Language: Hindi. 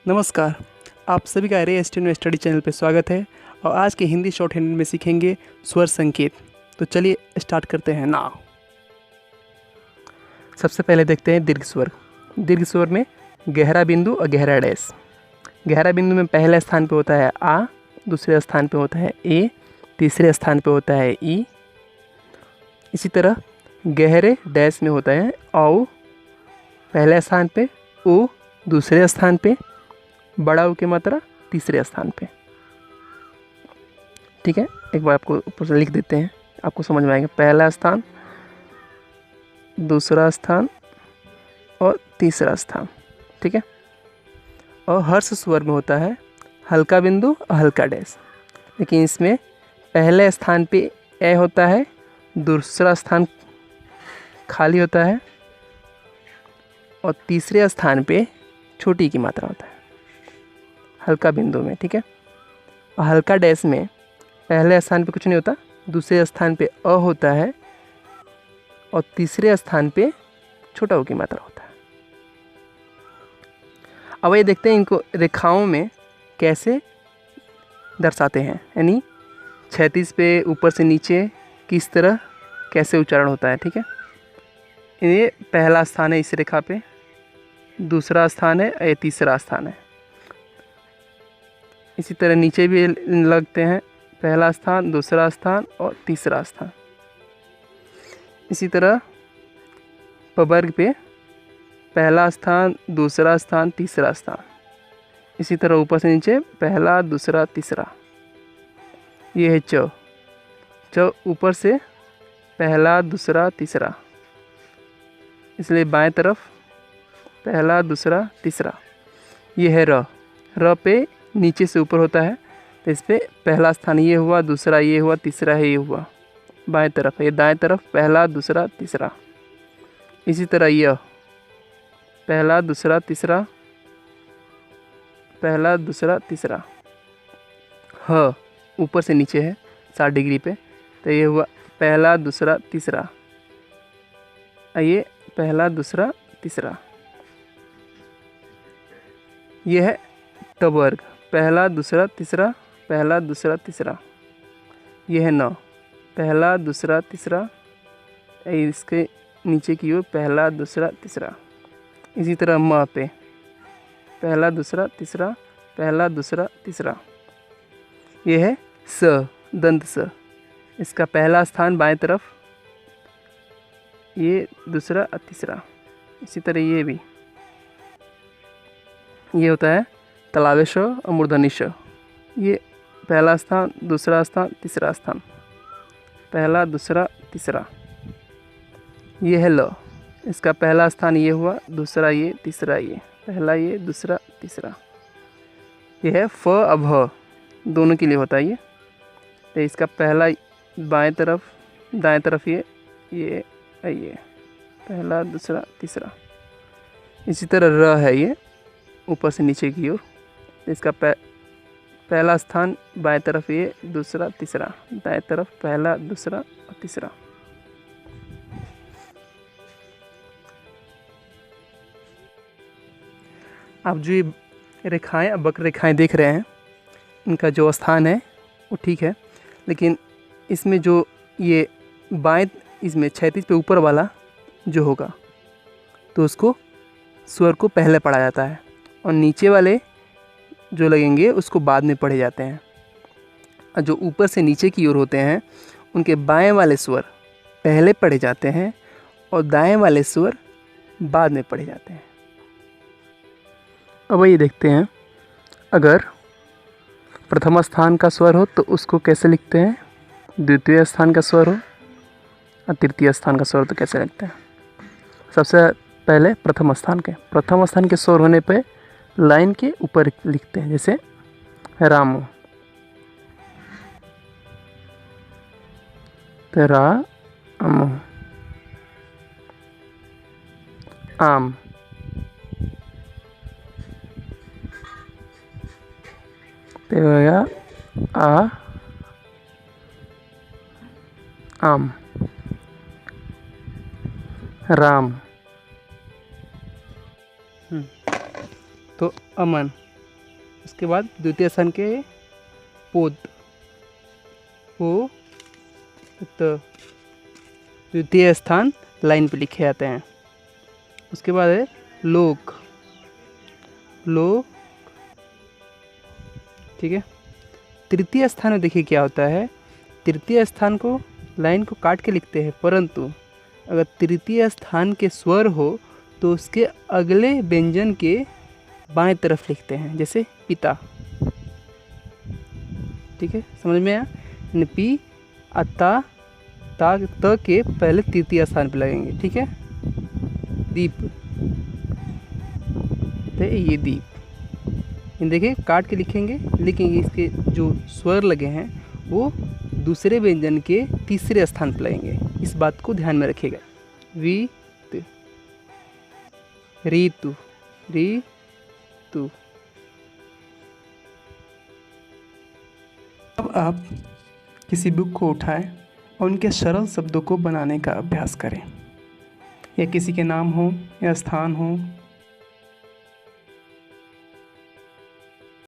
नमस्कार। आप सभी का रे स्टेनो स्टडी चैनल पे स्वागत है और आज के हिंदी शॉर्ट हैंड में सीखेंगे स्वर संकेत। तो चलिए स्टार्ट करते हैं नाउ। सबसे पहले देखते हैं दीर्घ स्वर। दीर्घ स्वर में गहरा बिंदु और गहरा डैश। गहरा बिंदु में पहले स्थान पे होता है आ, दूसरे स्थान पे होता है ए, तीसरे स्थान पे होता है ई। इसी तरह गहरे डैश में होता है औ, पहले स्थान पे उ, दूसरे स्थान पे बड़ा ऊ की मात्रा तीसरे स्थान पे। ठीक है, एक बार आपको ऊपर से लिख देते हैं, आपको समझ में आएगा। पहला स्थान, दूसरा स्थान और तीसरा स्थान। ठीक है, और हर्ष स्वर में होता है हल्का बिंदु और हल्का डैश, लेकिन इसमें पहले स्थान पे ए होता है, दूसरा स्थान खाली होता है और तीसरे स्थान पे छोटी की मात्रा होता है हल्का बिंदु में। ठीक है, और हल्का डैश में पहले स्थान पे कुछ नहीं होता, दूसरे स्थान पे अ होता है और तीसरे स्थान पे छोटा ऊ की मात्रा होता है। अब ये देखते हैं इनको रेखाओं में कैसे दर्शाते हैं, यानी क्षैतिज पे ऊपर से नीचे किस तरह कैसे उच्चारण होता है। ठीक है, ये पहला स्थान है इस रेखा पे, दूसरा स्थान है, ये तीसरा स्थान है। इसी तरह नीचे भी लगते हैं, पहला स्थान, दूसरा स्थान और तीसरा स्थान। इसी तरह पवर्ग पे पहला स्थान, दूसरा स्थान, तीसरा स्थान। इसी तरह ऊपर से नीचे पहला, दूसरा, तीसरा। ये है च। च ऊपर से पहला, दूसरा, तीसरा, इसलिए बाएं तरफ पहला, दूसरा, तीसरा। ये है र। र पे नीचे से ऊपर होता है, तो इस पर पहला स्थान ये हुआ, दूसरा ये हुआ, तीसरा है ये हुआ। बाएं तरफ है, ये दाएं तरफ पहला, दूसरा, तीसरा। इसी तरह यह पहला, दूसरा, तीसरा, पहला, दूसरा, तीसरा। ह ऊपर से नीचे है 60 डिग्री पे, तो ये हुआ पहला, दूसरा, तीसरा। ये पहला, दूसरा, तीसरा। यह है ट वर्ग, पहला, दूसरा, तीसरा, पहला, दूसरा, तीसरा। यह है न, पहला, दूसरा, तीसरा, इसके नीचे की ओर पहला, दूसरा, तीसरा। इसी तरह म पे पहला, दूसरा, तीसरा, पहला, दूसरा, तीसरा। यह है स, दंत स। इसका पहला स्थान बाएं तरफ, ये दूसरा और तीसरा। इसी तरह ये भी, ये होता है तलावे श और मूर्धनी श। ये पहला स्थान, दूसरा स्थान, तीसरा स्थान, पहला, दूसरा, तीसरा। ये है ल। इसका पहला स्थान ये हुआ, दूसरा ये, तीसरा ये, पहला ये, दूसरा, तीसरा। ये है फ और भ, दोनों के लिए होता है ये। तो इसका पहला बाएं तरफ, दाएं तरफ ये पहला, दूसरा, तीसरा। इसी तरह र है, ये ऊपर से नीचे की ओर। इसका पहला स्थान बाएं तरफ ये, दूसरा, तीसरा, दाएं तरफ पहला, दूसरा और तीसरा। आप जो ये रेखाएं, वक्र रेखाएं देख रहे हैं, इनका जो स्थान है वो ठीक है, लेकिन इसमें जो ये बाएं, इसमें क्षैतिज पे ऊपर वाला जो होगा तो उसको स्वर को पहले पढ़ा जाता है, और नीचे वाले जो लगेंगे उसको बाद में पढ़े जाते हैं। और जो ऊपर से नीचे की ओर होते हैं उनके बाएं वाले स्वर पहले पढ़े जाते हैं और दाएं वाले स्वर बाद में पढ़े जाते हैं। अब ये देखते हैं, अगर प्रथम स्थान का स्वर हो तो उसको कैसे लिखते हैं, द्वितीय स्थान का स्वर हो और तृतीय स्थान का स्वर तो कैसे लिखते हैं। सबसे पहले प्रथम स्थान के स्वर होने पे लाइन के ऊपर लिखते हैं, जैसे रामो, रामो, आम, आ, आम, राम। तो अमन, उसके बाद द्वितीय स्थान के पोत, पो त, द्वितीय स्थान लाइन पे लिखे जाते हैं। उसके बाद है लोक, लो, ठीक है। तृतीय स्थान में देखिए क्या होता है, तृतीय स्थान को लाइन को काट के लिखते हैं, परंतु अगर तृतीय स्थान के स्वर हो तो उसके अगले व्यंजन के बाएं तरफ लिखते हैं, जैसे पिता, ठीक है, समझ में आया। पी अता ता त के पहले तृतीय स्थान पे लगेंगे, ठीक है। दीप, तो ये दीप, देखिए काट के लिखेंगे, लेकिन इसके जो स्वर लगे हैं वो दूसरे व्यंजन के तीसरे स्थान पर लगेंगे, इस बात को ध्यान में रखिएगा। वीत, ऋतु, ऋतु। अब आप किसी बुक को उठाएं और उनके सरल शब्दों को बनाने का अभ्यास करें, या किसी के नाम हो या स्थान हो